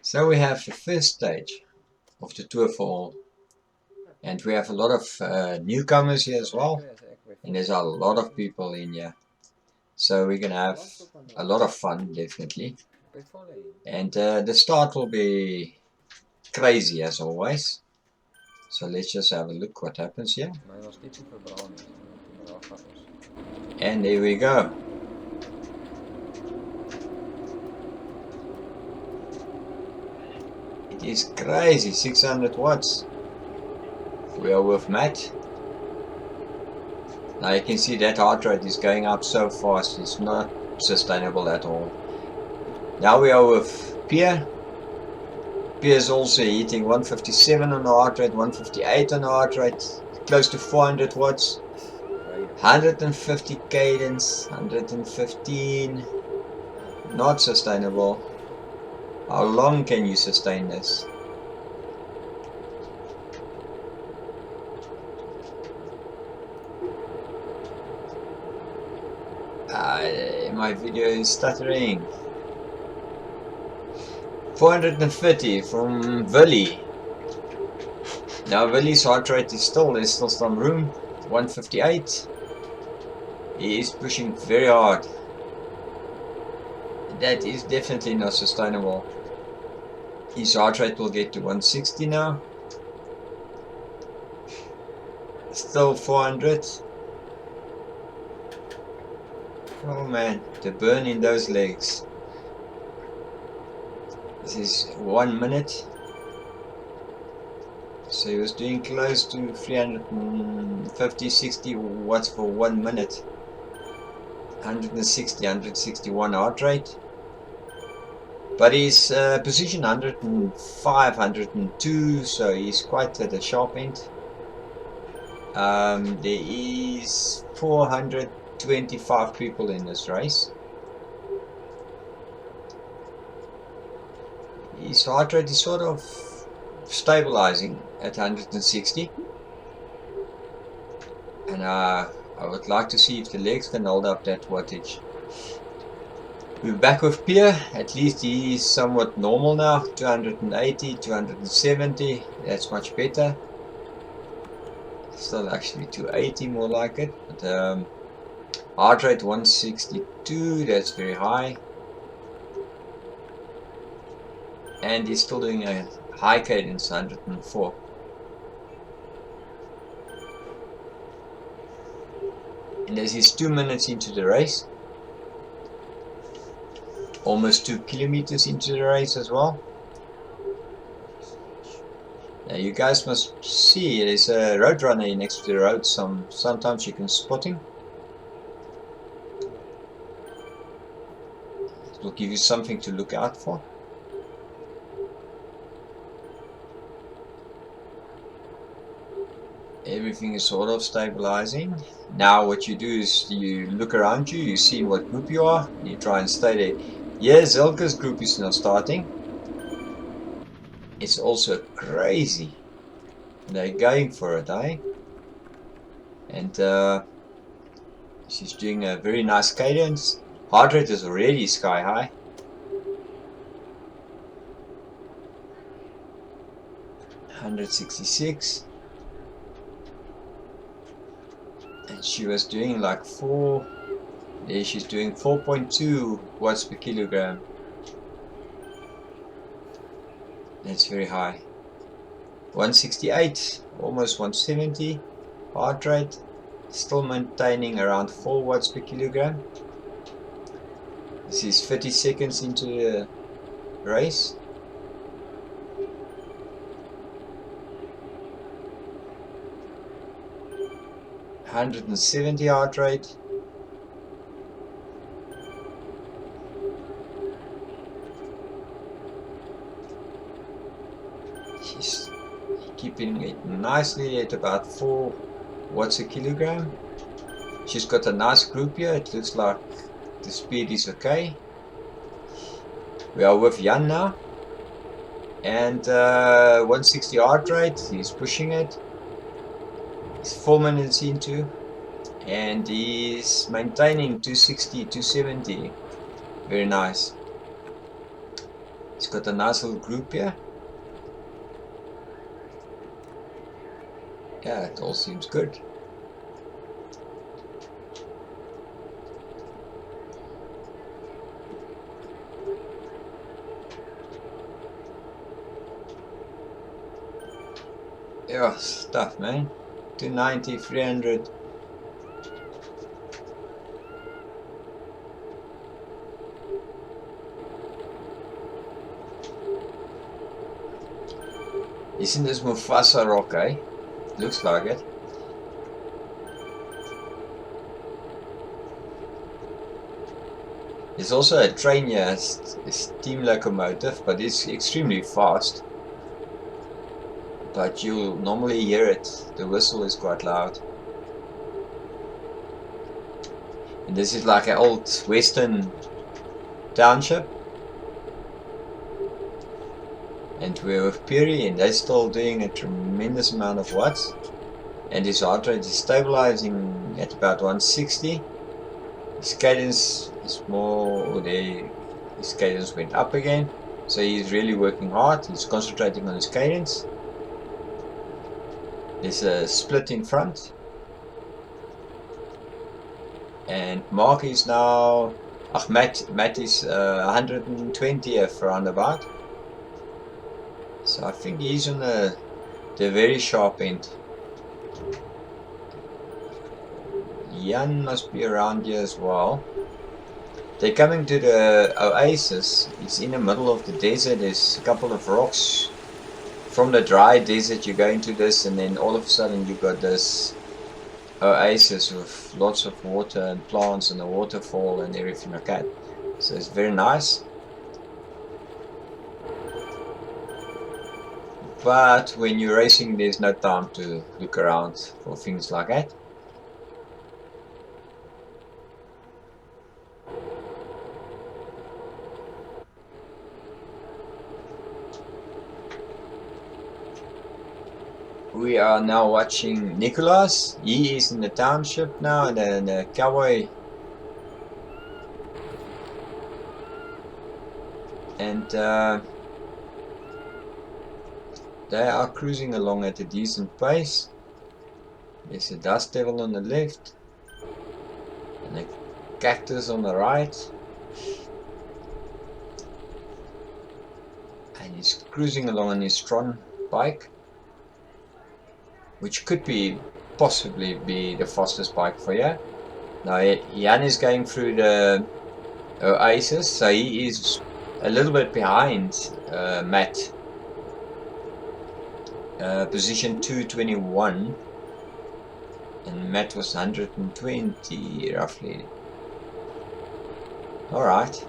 So we have the first stage of the tour for all, and we have a lot of newcomers here as well, and there's a lot of people in here. So we're gonna have a lot of fun, definitely. And the start will be crazy as always. So let's just have a look what happens here. And there we go. It is crazy, 600 watts. We are with Matt. Now you can see that heart rate is going up so fast, it's not sustainable at all. Now we are with Pierre. Pierre is also hitting 157 on the heart rate, 158 on the heart rate, close to 400 watts. 150 cadence, 115. Not sustainable. How long can you sustain this? My video is stuttering. 430 from Willie. Now Willie's heart rate is there's still some room. 158. He is pushing very hard. That is definitely not sustainable. His heart rate will get to 160 now. Still 400. Oh man, the burn in those legs. This is 1 minute. So he was doing close to 350-60 watts for 1 minute. 161 heart rate. But he's position 105, 102, so he's quite at the sharp end. There is 425 people in this race. His heart rate is sort of stabilizing at 160. And I would like to see if the legs can hold up that wattage. We're back with Pierre. At least he is somewhat normal now. 280, 270. That's much better. Still actually 280 more like it. But heart rate 162. That's very high. And he's still doing a high cadence, 104. And this is 2 minutes into the race. Almost 2 kilometers into the race as well. Now you guys must see there's a road runner next to the road. Sometimes you can spot him. It will give you something to look out for. Everything is sort of stabilizing. Now what you do is you look around you, you see what group you are, and you try and stay there. Yeah, Silke's group is now starting. It's also crazy. They're going for it, eh? And she's doing a very nice cadence. Heart rate is already sky high. $166. And she was doing like 4. There she's doing 4.2 watts per kilogram. That's very high. 168, almost 170 heart rate, still maintaining around 4 watts per kilogram. This is 30 seconds into the race. $170 heart rate. She's keeping it nicely at about 4 watts a kilogram. She's got a nice group here. It looks like the speed is okay. We are with Jan now. And 160 heart rate. He's pushing it. He's 4 minutes into. And he's maintaining 260, 270. Very nice. He's got a nice little group here. Yeah, it all seems good. Yeah, stuff, man. 290, 300. Isn't this Mufasa rock, eh? Looks like it. There's also a train here, a steam locomotive, but it's extremely fast. But you'll normally hear it. The whistle is quite loud. And this is like an old western township. And we're with Pierre, and they're still doing a tremendous amount of watts. And his heart rate is stabilizing at about 160. His cadence is more, his cadence went up again. So he's really working hard. He's concentrating on his cadence. There's a split in front. And Mark is now, Matt is 120th roundabout. So I think he's on the very sharp end. Jan must be around here as well. They're coming to the oasis. It's in the middle of the desert. There's a couple of rocks. From the dry desert you go into this, and then all of a sudden you got this oasis with lots of water and plants and a waterfall and everything like that. So it's very nice. But when you're racing, there's no time to look around for things like that. We are now watching Nicolaas. He is in the township now, and the cowboy. And they are cruising along at a decent pace. There's a dust devil on the left, and a cactus on the right. And he's cruising along on his Tron bike, which could possibly be the fastest bike for you. Now Jan is going through the oasis, so he is a little bit behind Matt. Position 221, and Matt was 120 roughly. Alright.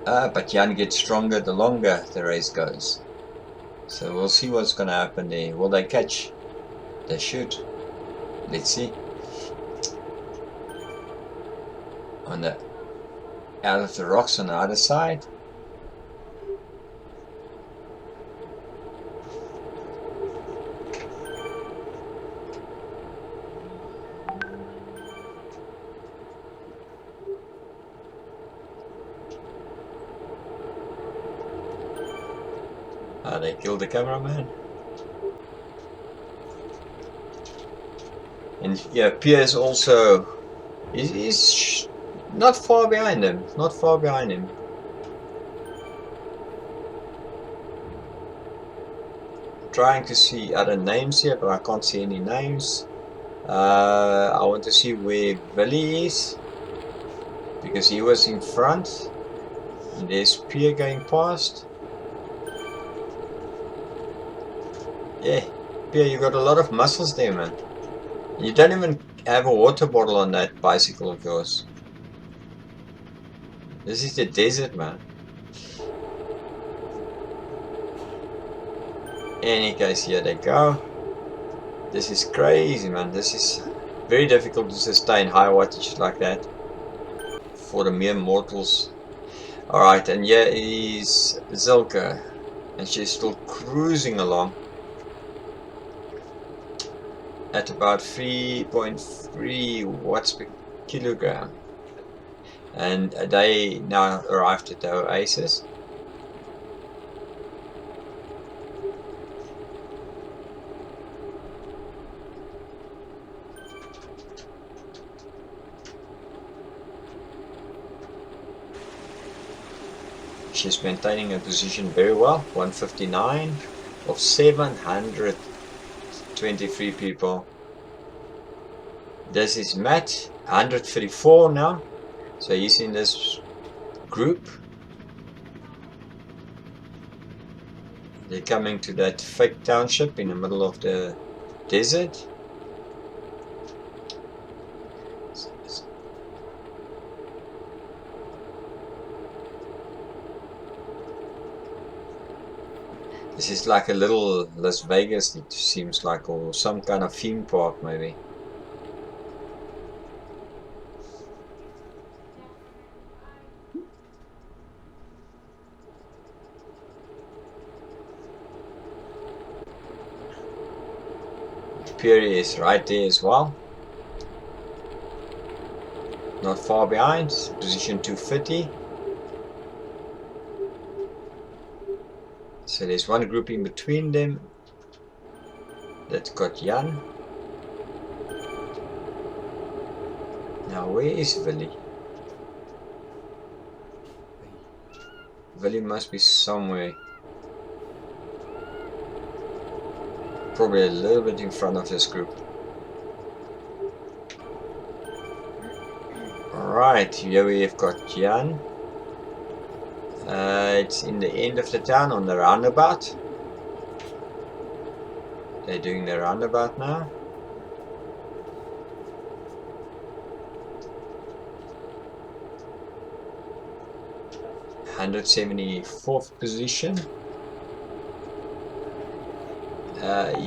But Jan gets stronger the longer the race goes. So we'll see what's gonna happen there. Will they catch? They should. Let's see. Out of the rocks on the other side. They killed the cameraman. And yeah, Pierre's also, he's not far behind him, Trying to see other names here, but I can't see any names. I want to see where Willie is, because he was in front. And there's Pierre going past. Yeah, Pierre, you got a lot of muscles there, man. You don't even have a water bottle on that bicycle of yours. This is the desert, man. Any case, here they go. This is crazy, man. This is very difficult to sustain high wattage like that for the mere mortals. Alright, and here is Silke, and she's still cruising along at about 3.3 watts per kilogram. and they now arrived at the oasis. She's maintaining her position very well. 159 of 723 people. This is Matt, 134 now. So he's in this group. They're coming to that fake township in the middle of the desert. This is like a little Las Vegas, it seems like, or some kind of theme park maybe. Pierre is right there as well. Not far behind, position 250. So there's one group in between them. That's got Jan. Now where is Willie? Willie must be somewhere. Probably a little bit in front of this group. Alright, here we have got Jan. It's in the end of the town on the roundabout. They're doing the roundabout now. (174th position).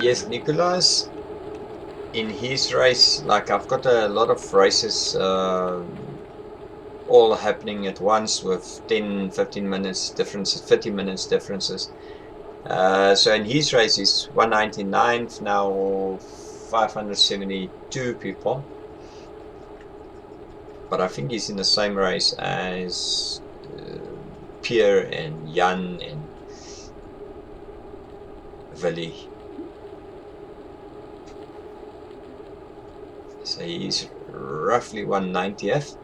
Yes, Nicolaas. In his race, like I've got a lot of races all happening at once with 10-15 minutes differences, 30 minutes differences. So in his race is 199th, now 572 people. But I think he's in the same race as Pierre and Jan and Willie. So he's roughly 190th.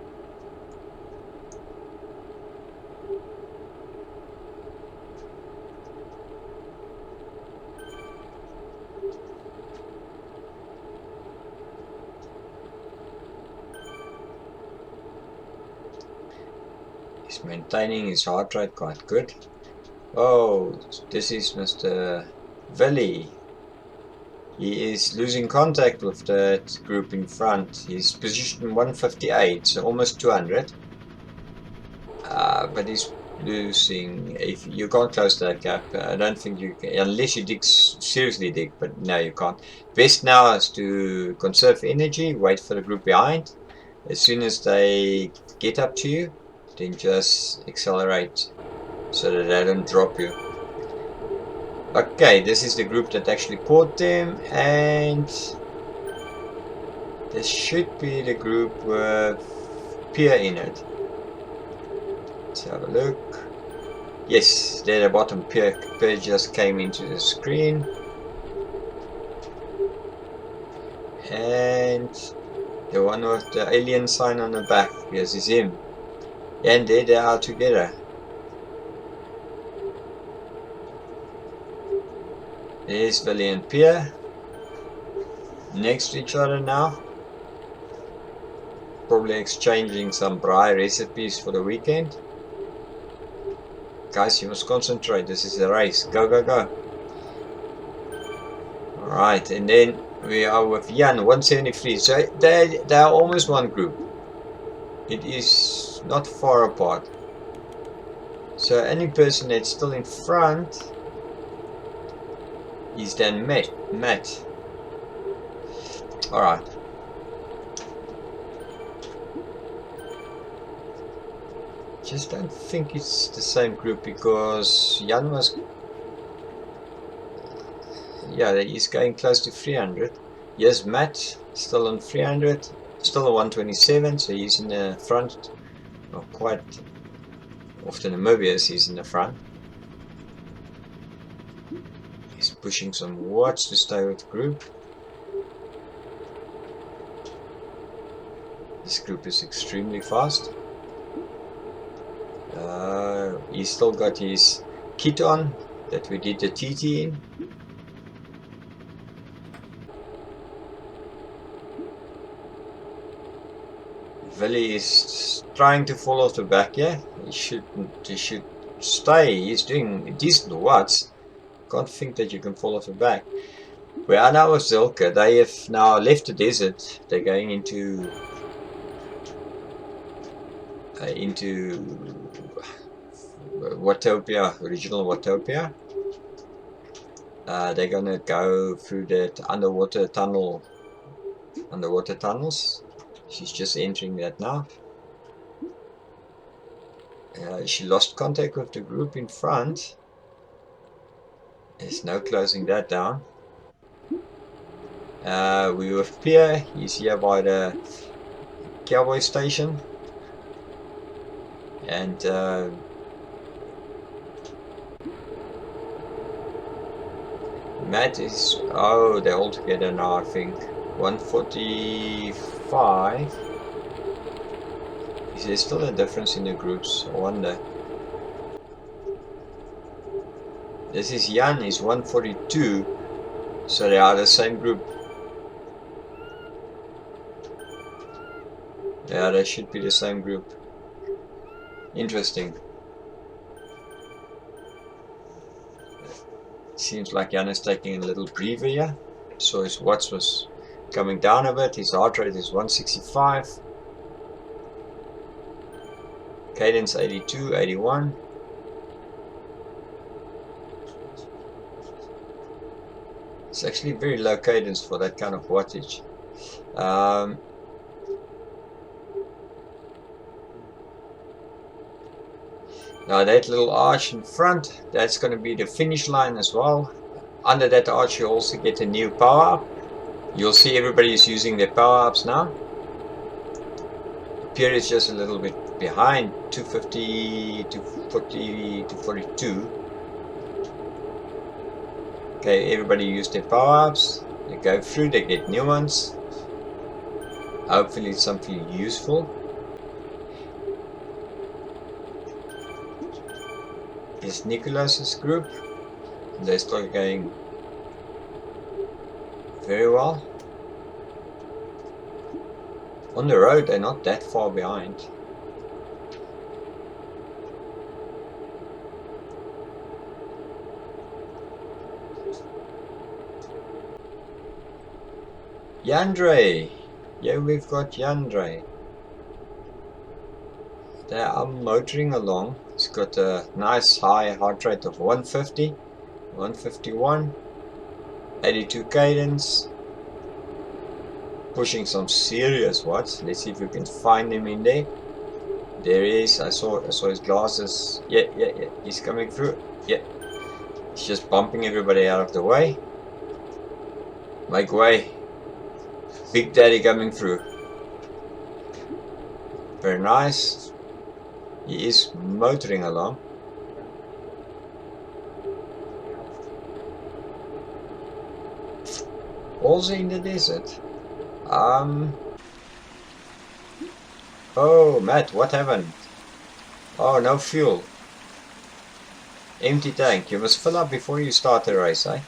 He's maintaining his heart rate quite good. Oh, this is Mr. Willie. He is losing contact with that group in front. He's position 158, so almost 200. But he's losing. If you can't close that gap, I don't think you can, unless you dig, seriously dig, but no, you can't. Best now is to conserve energy, wait for the group behind. As soon as they get up to you, then just accelerate so that they don't drop you. Okay, this is the group that actually caught them, and this should be the group with Pierre in it. Let's have a look. Yes, there at the bottom, Pierre just came into the screen. And the one with the alien sign on the back, yes, is him. And there they are together. There's Willie and Pierre next to each other now. Probably exchanging some braai recipes for the weekend. Guys, you must concentrate. This is a race. Go, go, go. Alright, and then we are with Jan, 173. So they are almost one group. It is not far apart. So any person that's still in front is then Matt. Alright. Just don't think it's the same group because Jan was... Yeah, he's going close to 300. Yes, Matt, still on 300. Still a 127, so he's in the front Not quite. Often Namibian is in the front. He's pushing some watts to stay with the group. This group is extremely fast. He's still got his kit on that we did the TT in. Willie is trying to fall off the back here. He should stay. He's doing decent watts. Can't think that you can fall off the back. We are now with Silke. They have now left the desert. They're going into Watopia, original Watopia. They're gonna go through that underwater tunnels. She's just entering that now. She lost contact with the group in front. There's no closing that down. We with Pierre. He's here by the cowboy station. And Matt is, oh, they're all together now, I think. 145. Is there still a difference in the groups? I wonder. This is Jan, he's 142. So they are the same group. Yeah, they should be the same group. Interesting. Seems like Jan is taking a little breather here. So his watts was coming down a bit. His heart rate is 165. Cadence 82, 81. It's actually very low cadence for that kind of wattage. Now that little arch in front, that's going to be the finish line as well. Under that arch you also get a new power up. You'll see everybody is using their power ups now. Pierre is just a little bit behind, 250, 240, 242. Okay, everybody used their power ups. They go through, they get new ones. Hopefully it's something useful. It's Nicolaas's group. They're still going very well. On the road, they're not that far behind. Jandre! Yeah, we've got Jandre. They are motoring along. It's got a nice high heart rate of 150, 151, 82 cadence. Pushing some serious watts. Let's see if we can find him in there. There he is. I saw his glasses. Yeah. He's coming through. Yeah. He's just bumping everybody out of the way. Make way. Big Daddy coming through. Very nice. He is motoring along. Also in the desert. Oh, Matt, what happened? Oh, no fuel. Empty tank. You must fill up before you start the race, eh?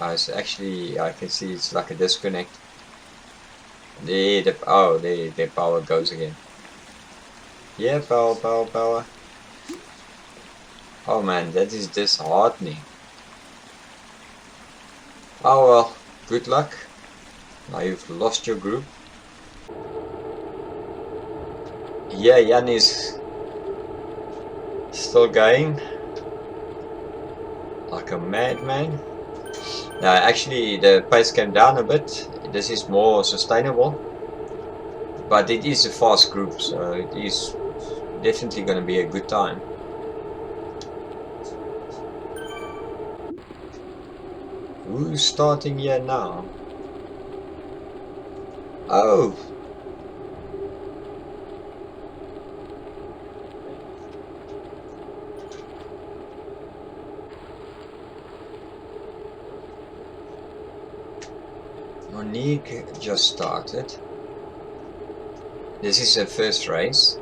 Oh, it's actually, I can see it's like a disconnect. The power goes again. Yeah, power. Oh man, that is disheartening. Oh well, good luck. Now you've lost your group. Yeah, Jan is still going like a madman. Now actually the pace came down a bit. This is more sustainable, but it is a fast group, so it is definitely going to be a good time. Who's starting here now? Monique just started. This is her first race.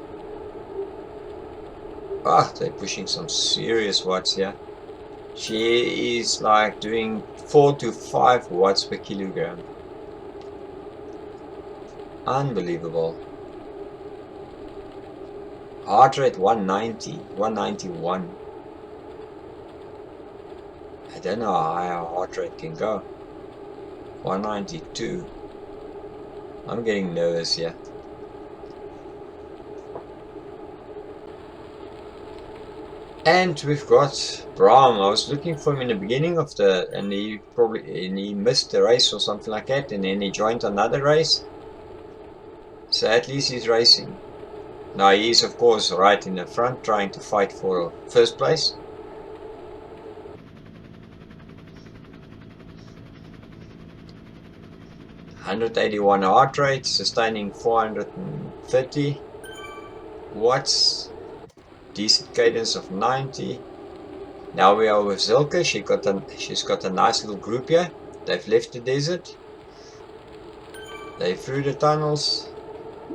Ah, they're pushing some serious watts here. She is like doing 4 to 5 watts per kilogram. Unbelievable. Heart rate 190, 191. I don't know how high our heart rate can go. 192. I'm getting nervous here. And we've got Braam. I was looking for him in the beginning of and he missed the race or something like that, and then he joined another race. So at least he's racing. Now he is of course right in the front trying to fight for first place. .181 heart rate, sustaining 430 watts. Decent cadence of 90. Now we are with Silke. She's got a nice little group here. They've left the desert. They're through the tunnels.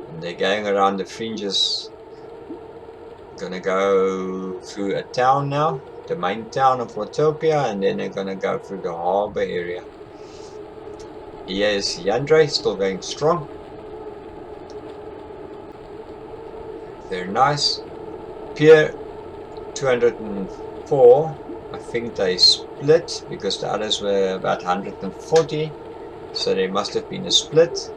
And they're going around the fringes. Gonna go through a town now. The main town of Watopia. And then they're gonna go through the harbor area. Here is Jandre, still going strong. Very nice. Pierre 204. I think they split because the others were about 140, so there must have been a split.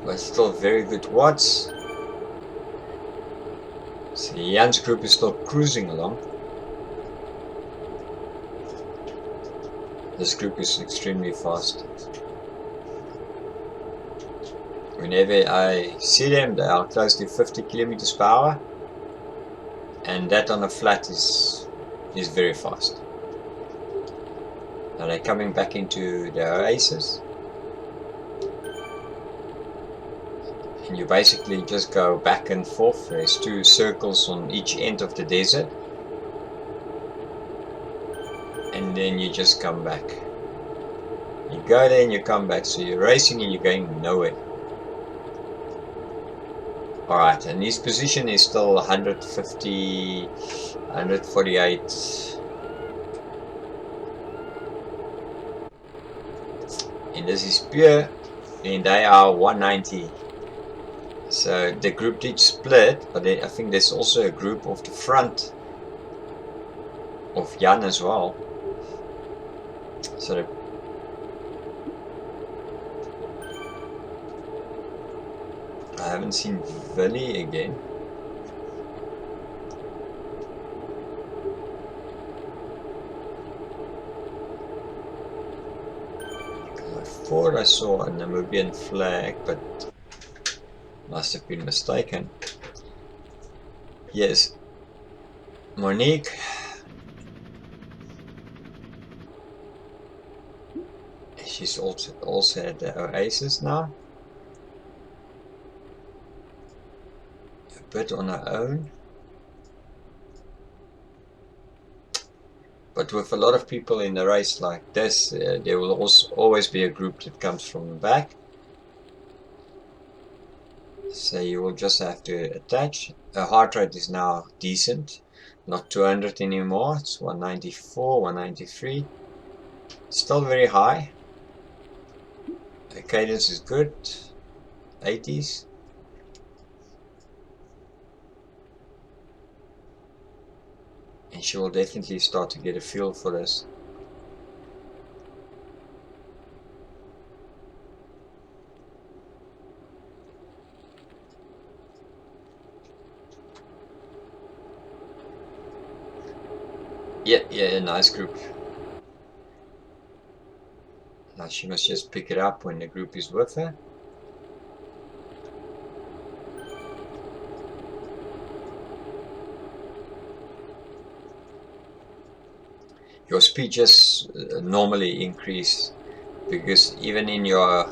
But still very good watts. So Jan's group is still cruising along. This group is extremely fast. Whenever I see them, they are close to 50 kilometers per hour, and that on a flat is very fast. Now they're coming back into the oasis, and you basically just go back and forth. There's 2 circles on each end of the desert, and then you just come back. You go there and you come back, so you're racing and you're going nowhere. Alright, and his position is still 150, 148. And this is Pierre, and they are 190. So the group did split, but I think there's also a group of the front of Jan as well. So I haven't seen Willie again. I thought I saw a Namibian flag, but must have been mistaken. Yes, Monique. She's also at the oasis now. Bit on her own, but with a lot of people in a race like this, there will also always be a group that comes from the back, so you will just have to attach. Her heart rate is now decent, not 200 anymore, it's 194, 193, still very high. The cadence is good, 80s. And she will definitely start to get a feel for this. Yeah, nice group. Now she must just pick it up when the group is with her. Your speed just normally increase, because even in your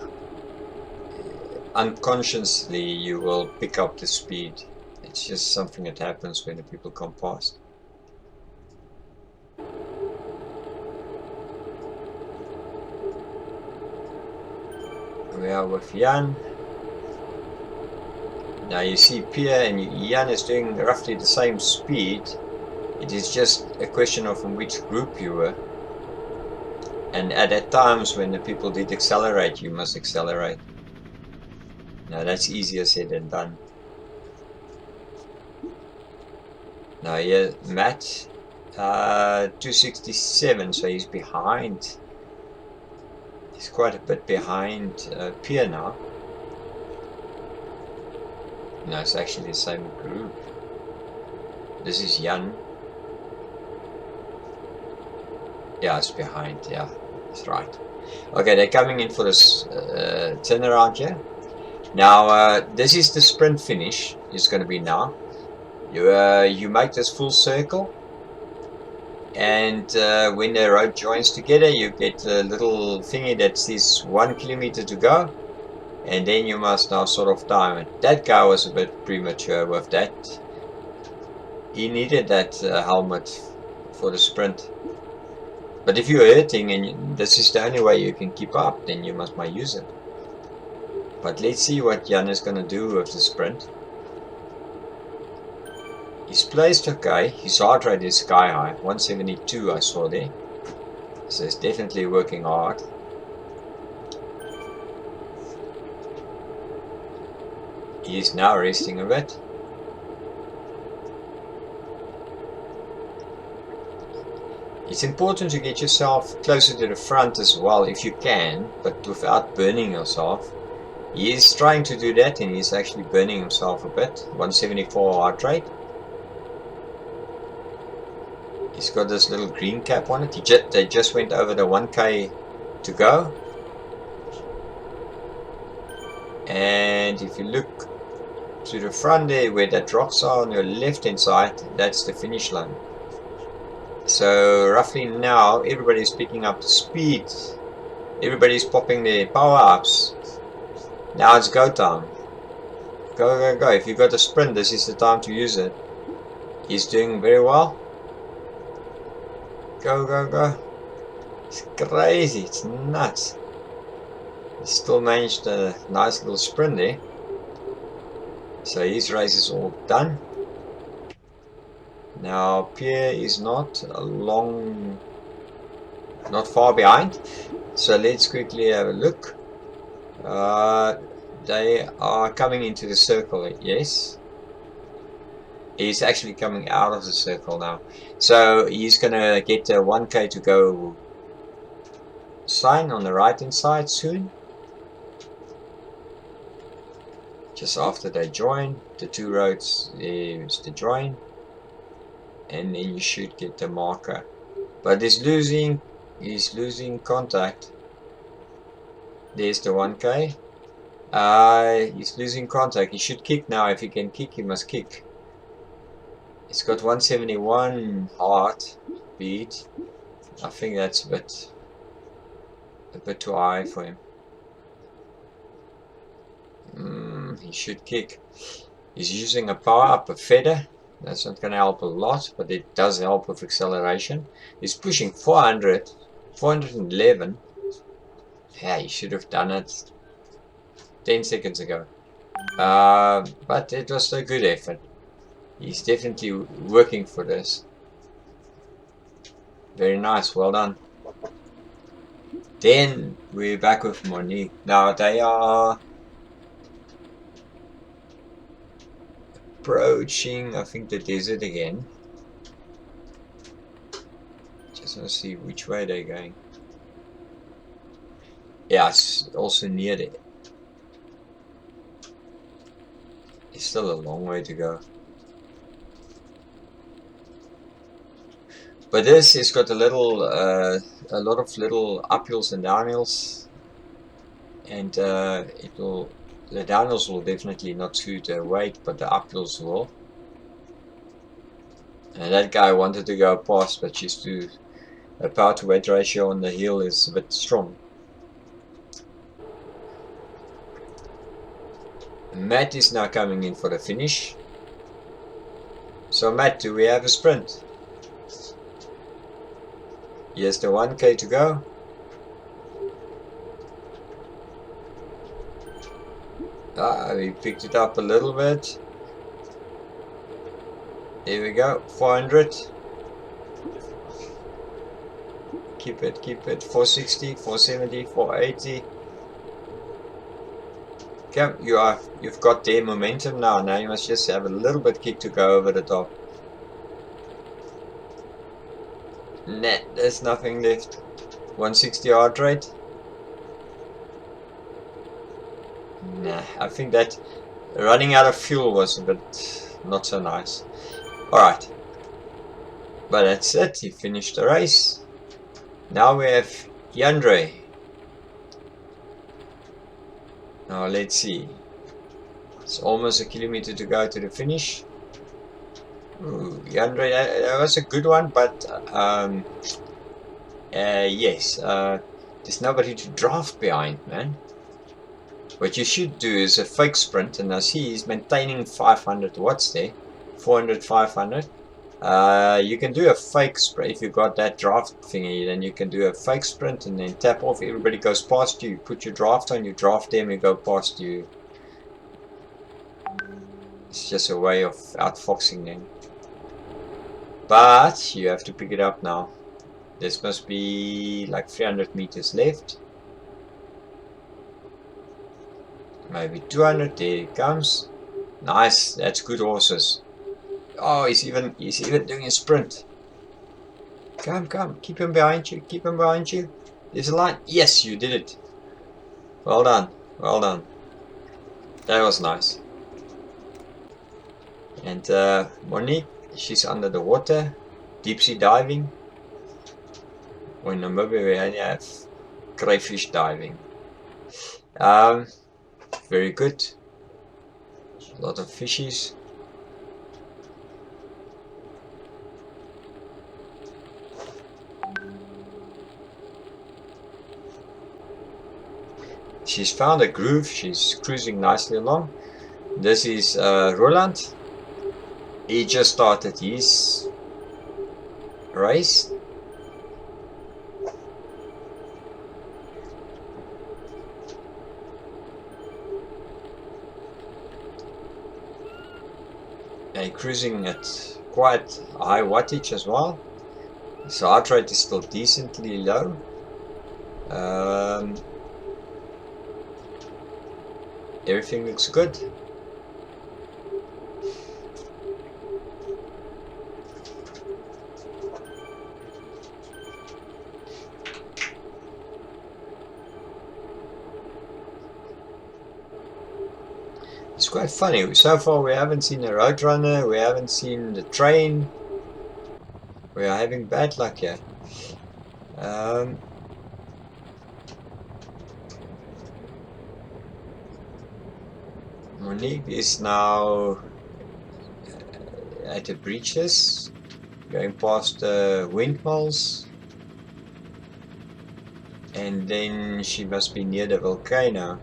unconsciously you will pick up the speed. It's just something that happens when the people come past. We are with Jan. Now you see Pierre and Jan is doing roughly the same speed. It is just a question of in which group you were. And at times when the people did accelerate, you must accelerate. Now that's easier said than done. Now here, Matt, 267, so he's behind. He's quite a bit behind Pierre now. No, it's actually the same group. This is Jan. Yeah, it's behind. Yeah, that's right. Okay, they're coming in for this turnaround here. Now, this is the sprint finish. It's going to be now. You make this full circle, and when the road joins together, you get a little thingy that says 1 kilometer to go, and then you must now sort of time it. That guy was a bit premature with that. He needed that helmet for the sprint. But if you're hurting and this is the only way you can keep up, then you must use it. But let's see what Jan is going to do with the sprint. He's placed okay. His heart rate is sky high. 172 I saw there. So he's definitely working hard. He is now resting a bit. It's important to get yourself closer to the front as well if you can, but without burning yourself. He is trying to do that and he's actually burning himself a bit. 174 heart rate. He's got this little green cap on it. They just went over the 1k to go. And if you look to the front there where that rocks are on your left hand side, that's the finish line. So roughly now everybody's picking up the speed. Everybody's popping their power ups. Now it's go time. Go, go, go. If you got a sprint, this is the time to use it. He's doing very well. Go, go, go. It's crazy. It's nuts. He still managed a nice little sprint there. So his race is all done. Now Pierre is not far behind. So let's quickly have a look. They are coming into the circle, yes. He's actually coming out of the circle now. So he's gonna get a 1k to go sign on the right hand side soon. Just after they join, the two roads is to join. And then you should get the marker. But he's losing contact. There's the 1k. He's losing contact. He should kick now. If he can kick, he must kick. He's got 171 heart beat. I think that's a bit too high for him. He should kick. He's using a power up, a feather. That's not going to help a lot, but it does help with acceleration. He's pushing 400, 411. Yeah, he should have done it 10 seconds ago. But it was a good effort. He's definitely working for this. Very nice, well done. Then we're back with Monique. Now they are approaching, I think, the desert again. Just want to see which way they're going. Yeah, it's also near there. It's still a long way to go. But this has got a lot of little uphills and downhills, and the downhills will definitely not suit their weight, but the uphills will. And that guy wanted to go past, but she's too. The power to weight ratio on the hill is a bit strong. Matt is now coming in for the finish. So Matt, do we have a sprint? Yes, the 1k to go. We picked it up a little bit. There we go, 400. Keep it, 460, 470, 480. Okay, you've got their momentum now. Now you must just have a little bit kick to go over the top. Nah, there's nothing left. 160 heart rate. Nah, I think that running out of fuel was a bit not so nice. Alright. But that's it, he finished the race. Now we have Jandre. Now let's see. It's almost a kilometer to go to the finish. Ooh, Jandre, that was a good one, but yes, there's nobody to draft behind, man. What you should do is a fake sprint, and I see he's maintaining 500 watts there, 400, 500. You can do a fake sprint if you got that draft thingy. Then you can do a fake sprint and then tap off. Everybody goes past you. You put your draft on. You draft them. You go past you. It's just a way of outfoxing them. But you have to pick it up now. This must be like 300 meters left. Maybe 200. There it comes. Nice. That's good horses. Oh, he's even doing a sprint. Come, keep him behind you, keep him behind you. There's a line. Yes, you did it. Well done, well done. That was nice. And Monique, she's under the water, deep sea diving. Or in Namibia we only have crayfish diving. Very good. A lot of fishies. She's found a groove, she's cruising nicely along. This is Roland. He just started his race. And cruising at quite high wattage as well. So heart rate is still decently low. Everything looks good. It's quite funny. So far we haven't seen a road runner, we haven't seen the train. We are having bad luck here. Monique is now at the breaches, going past the windmills, and then she must be near the volcano.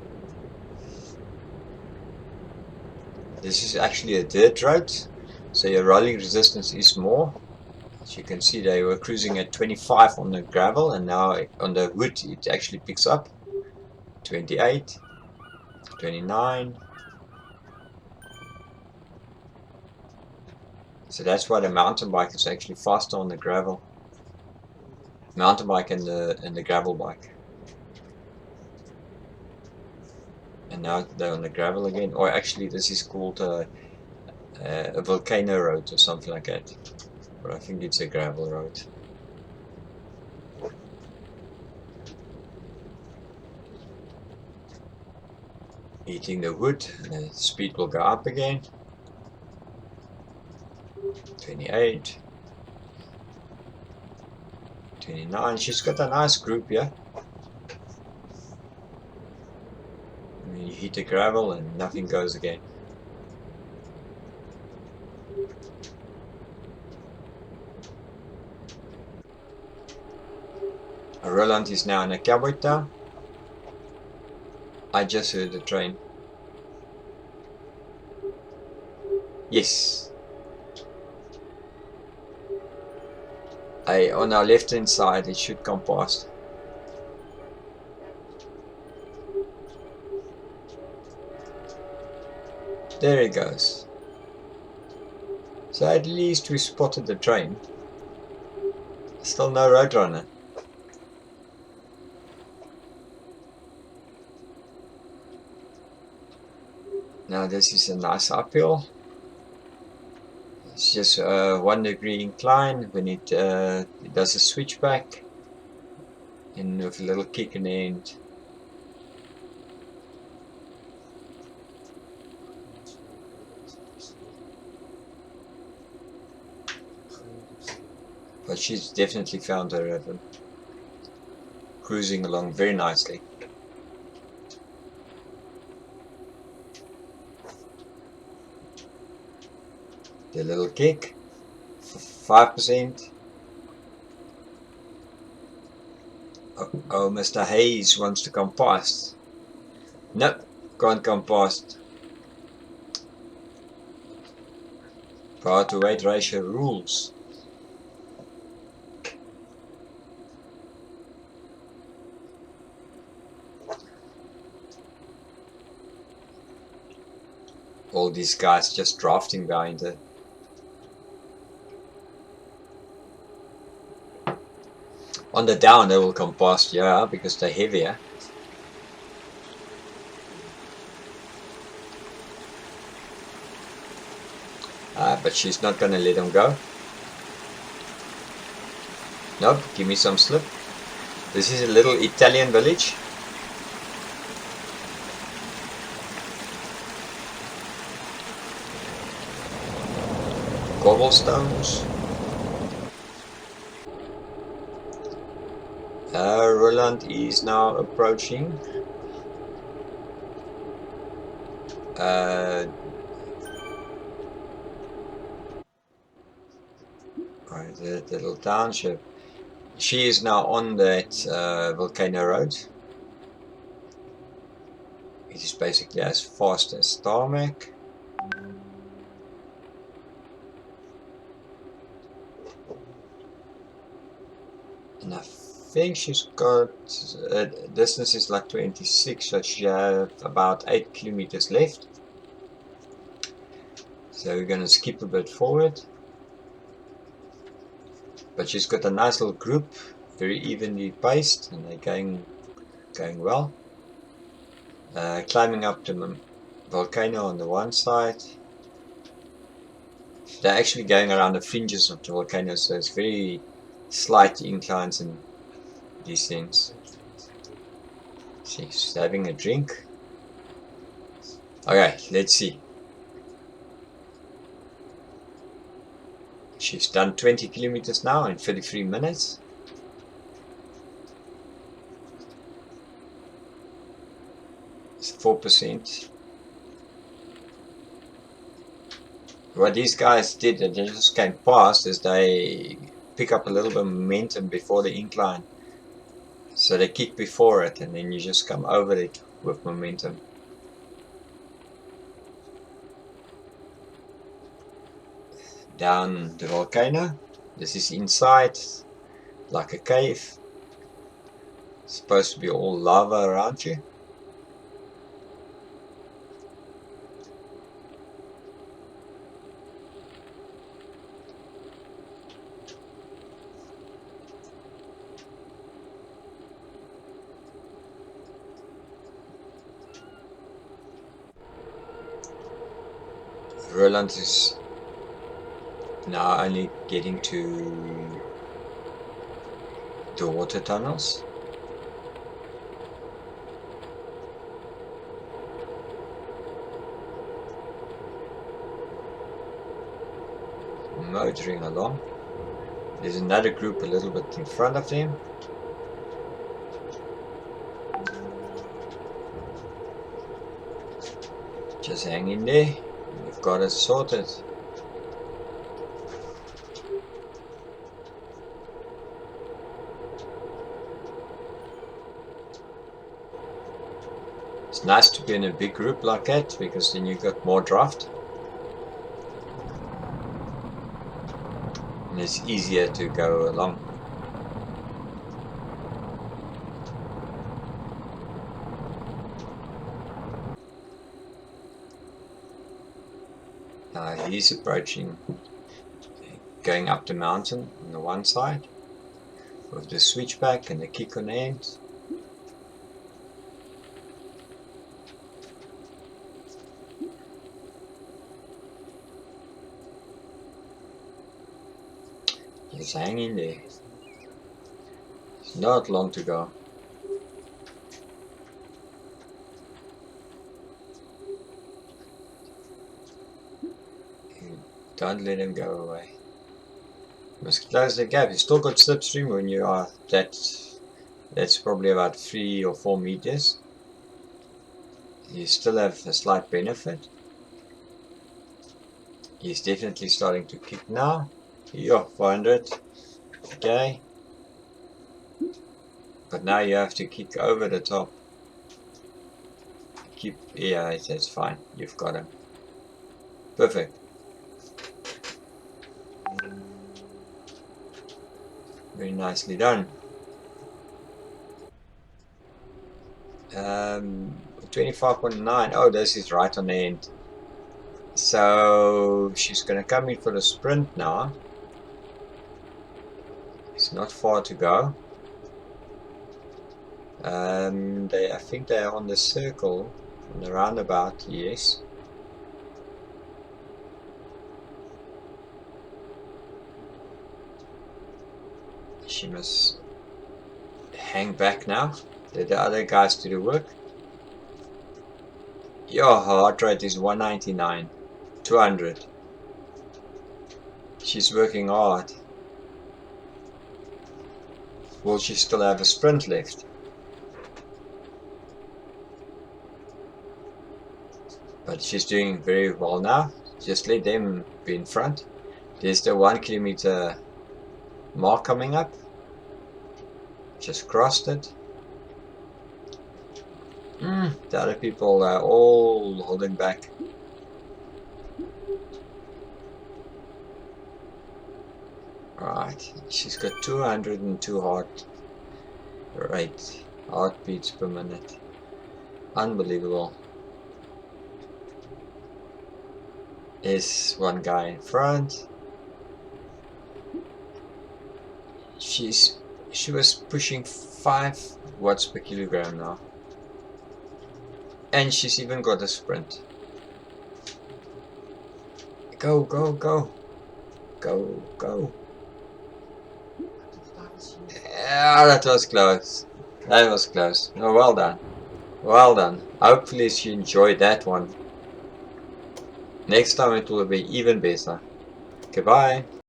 This is actually a dirt road, so your rolling resistance is more. As you can see, they were cruising at 25 on the gravel, and now on the wood it actually picks up. 28, 29. So that's why the mountain bike is actually faster on the gravel. Mountain bike and the gravel bike. And now they're on the gravel again. Or actually this is called a volcano road or something like that. But I think it's a gravel road. Eating the wood, and the speed will go up again. 28, 29. She's got a nice group here. You hit the gravel and nothing goes again. Roland is now in a cowboy town. I just heard the train. Yes. On our left hand side it should come past. There he goes. So at least we spotted the train. Still no roadrunner. Now this is a nice uphill. It's just 1 degree incline when it does a switchback, and with a little kick in the end. But she's definitely found her rhythm. Cruising along very nicely. The little kick, 5%. Oh, Mr. Hayes wants to come past. Nope, can't come past. Power to weight ratio rules. All these guys just drafting behind her. On the down they will come past, yeah, because they're heavier. But she's not gonna let him go. Nope, give me some slip. This is a little Italian village. Cobblestones. Roland is now approaching. Right, the little township. She is now on that volcano road. It is basically as fast as tarmac. And I think she's got distance is like 26, so she has about 8 kilometers left. So we're gonna skip a bit forward. But she's got a nice little group, very evenly paced, and they're going well. Climbing up the volcano on the one side. They're actually going around the fringes of the volcano, so it's very slight inclines in these things. She's having a drink. Okay, let's see. She's done 20 kilometers now in 33 minutes. It's 4%. What these guys did, they just came past, is they pick up a little bit of momentum before the incline. So they kick before it, and then you just come over it with momentum. Down the volcano. This is inside, like a cave. It's supposed to be all lava around you. Roland is now only getting to the water tunnels. Motoring along. There's another group a little bit in front of them. Just hang in there. We've got it sorted. It's nice to be in a big group like that, because then you got more draft. And it's easier to go along. He's approaching, going up the mountain on the one side with the switchback and the kick on end. He's hanging there. It's not long to go. Don't let him go away. Must close the gap. You still got slipstream when you are that's probably about 3 or 4 meters. You still have a slight benefit. He's definitely starting to kick now. Yeah, 400. Okay. But now you have to kick over the top. Yeah, that's fine. You've got him. Perfect. Very nicely done. 25.9. Oh, this is right on the end. So she's gonna come in for the sprint now. It's not far to go. I think they're on the circle, on the roundabout. Yes. She must hang back now. Let the other guys do the work. Your heart rate is 199, 200. She's working hard. Will she still have a sprint left? But she's doing very well now. Just let them be in front. There's the 1 kilometer mark coming up. Just crossed it. The other people are all holding back. Right, she's got 202 heartbeats per minute. Unbelievable. There's one guy in front. She was pushing 5 watts per kilogram now. And she's even got a sprint. Go, go, go. Go, go. Yeah, that was close. That was close. Oh, well done. Well done. Hopefully she enjoyed that one. Next time it will be even better. Goodbye.